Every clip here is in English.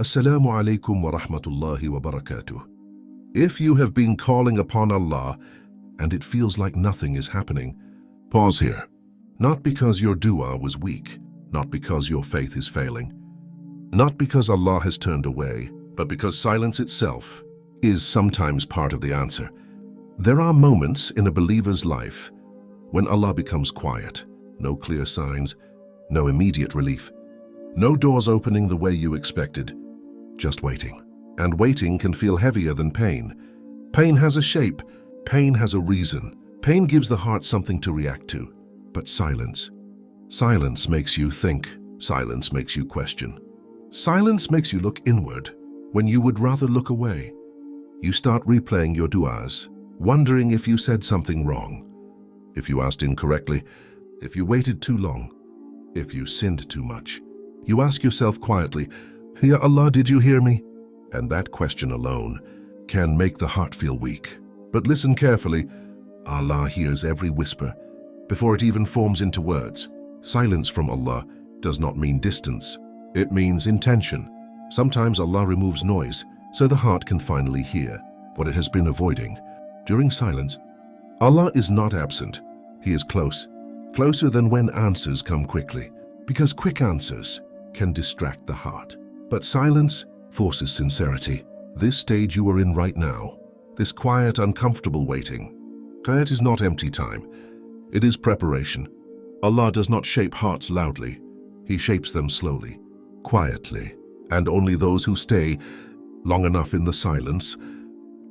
Assalamu alaikum wa rahmatullahi wa barakatuh. If you have been calling upon Allah and it feels like nothing is happening, pause here. Not because your dua was weak, not because your faith is failing, not because Allah has turned away, but because silence itself is sometimes part of the answer. There are moments in a believer's life when Allah becomes quiet, no clear signs, no immediate relief, no doors opening the way you expected, just waiting. And waiting can feel heavier than pain. Pain has a shape, pain has a reason. Pain gives the heart something to react to. But silence makes you think. Silence makes you question. Silence makes you look inward when you would rather look away. You start replaying your du'as, wondering if you said something wrong, if you asked incorrectly, if you waited too long, if you sinned too much. You ask yourself quietly, Ya Allah, did you hear me? And that question alone can make the heart feel weak. But listen carefully. Allah hears every whisper before it even forms into words. Silence from Allah does not mean distance. It means intention. Sometimes Allah removes noise so the heart can finally hear what it has been avoiding. During silence, Allah is not absent. He is close, closer than when answers come quickly, because quick answers can distract the heart. But silence forces sincerity. This stage you are in right now, this quiet, uncomfortable waiting, it is not empty time. It is preparation. Allah does not shape hearts loudly. He shapes them slowly, quietly, and only those who stay long enough in the silence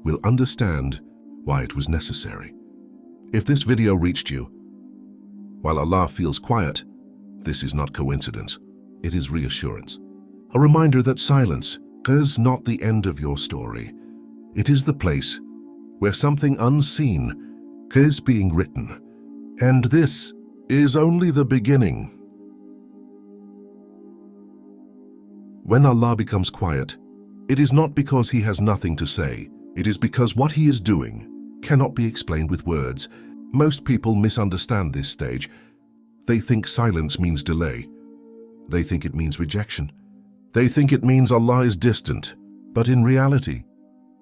will understand why it was necessary. If this video reached you while Allah feels quiet, this is not coincidence. It is reassurance. A reminder that silence is not the end of your story. It is the place where something unseen is being written. And this is only the beginning. When Allah becomes quiet, it is not because He has nothing to say. It is because what He is doing cannot be explained with words. Most people misunderstand this stage. They think silence means delay. They think it means rejection. They think it means Allah is distant. But in reality,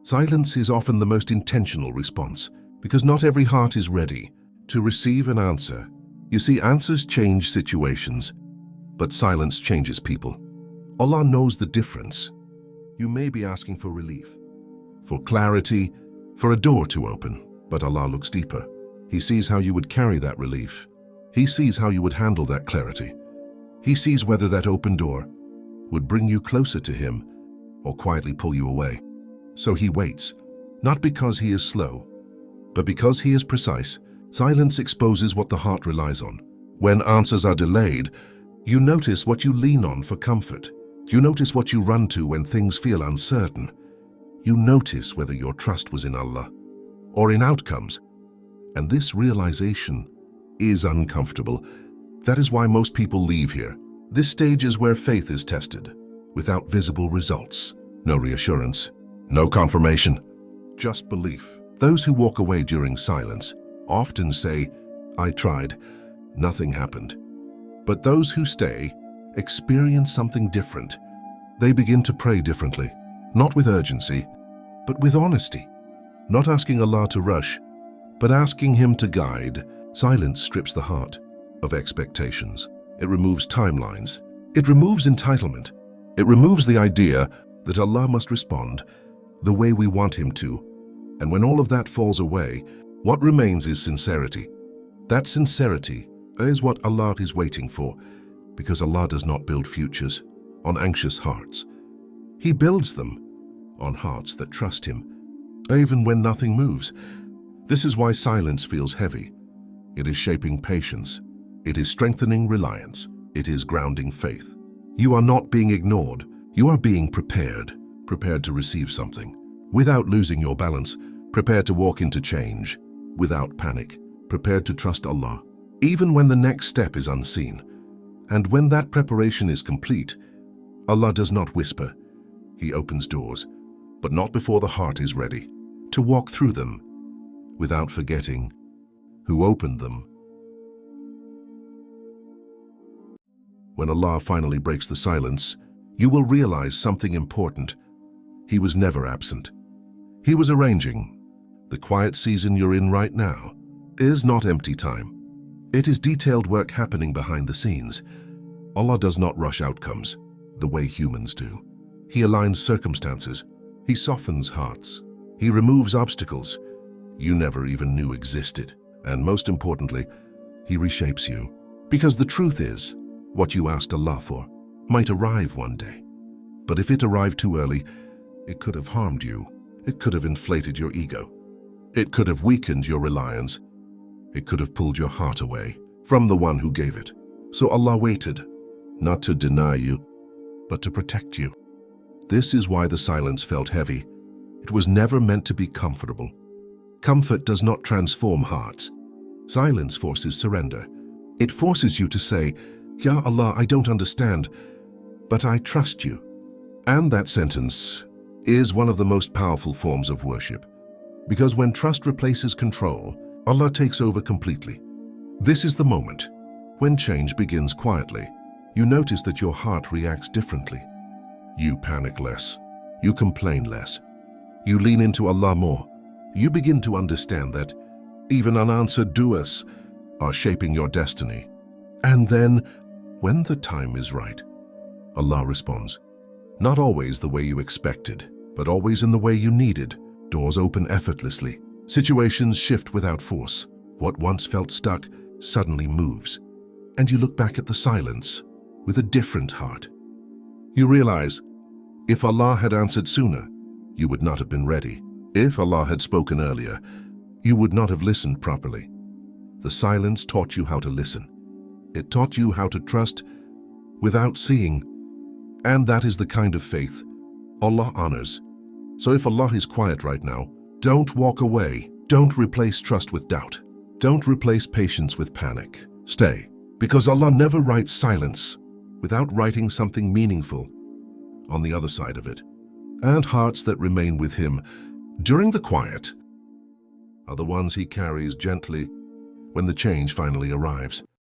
silence is often the most intentional response, because not every heart is ready to receive an answer. You see, answers change situations, but silence changes people. Allah knows the difference. You may be asking for relief, for clarity, for a door to open, but Allah looks deeper. He sees how you would carry that relief. He sees how you would handle that clarity. He sees whether that open door would bring you closer to Him or quietly pull you away. So He waits, not because He is slow, but because He is precise. Silence exposes what the heart relies on. When answers are delayed, you notice what you lean on for comfort. You notice what you run to when things feel uncertain. You notice whether your trust was in Allah or in outcomes. And this realization is uncomfortable. That is why most people leave here. This stage is where faith is tested, without visible results. No reassurance, no confirmation, just belief. Those who walk away during silence often say, I tried, nothing happened. But those who stay experience something different. They begin to pray differently, not with urgency, but with honesty. Not asking Allah to rush, but asking Him to guide. Silence strips the heart of expectations. It removes timelines. It removes entitlement. It removes the idea that Allah must respond the way we want Him to. And when all of that falls away, what remains is sincerity. That sincerity is what Allah is waiting for, because Allah does not build futures on anxious hearts. He builds them on hearts that trust Him, even when nothing moves. This is why silence feels heavy. It is shaping patience. It is strengthening reliance. It is grounding faith. You are not being ignored. You are being prepared to receive something without losing your balance, prepared to walk into change without panic, prepared to trust Allah, even when the next step is unseen. And when that preparation is complete, Allah does not whisper. He opens doors, but not before the heart is ready to walk through them without forgetting who opened them. When Allah finally breaks the silence, you will realize something important. He was never absent. He was arranging. The quiet season you're in right now is not empty time. It is detailed work happening behind the scenes. Allah does not rush outcomes the way humans do. He aligns circumstances. He softens hearts. He removes obstacles you never even knew existed. And most importantly, He reshapes you. Because the truth is, what you asked Allah for might arrive one day. But if it arrived too early, it could have harmed you. It could have inflated your ego. It could have weakened your reliance. It could have pulled your heart away from the one who gave it. So Allah waited, not to deny you, but to protect you. This is why the silence felt heavy. It was never meant to be comfortable. Comfort does not transform hearts. Silence forces surrender. It forces you to say, "Ya Allah, I don't understand, but I trust you." And that sentence is one of the most powerful forms of worship. Because when trust replaces control, Allah takes over completely. This is the moment when change begins quietly. You notice that your heart reacts differently. You panic less. You complain less. You lean into Allah more. You begin to understand that even unanswered du'as are shaping your destiny. And then, when the time is right, Allah responds. Not always the way you expected, but always in the way you needed. Doors open effortlessly. Situations shift without force. What once felt stuck suddenly moves. And you look back at the silence with a different heart. You realize, if Allah had answered sooner, you would not have been ready. If Allah had spoken earlier, you would not have listened properly. The silence taught you how to listen. It taught you how to trust without seeing. And that is the kind of faith Allah honors. So if Allah is quiet right now, don't walk away. Don't replace trust with doubt. Don't replace patience with panic. Stay, because Allah never writes silence without writing something meaningful on the other side of it. And hearts that remain with Him during the quiet are the ones He carries gently when the change finally arrives.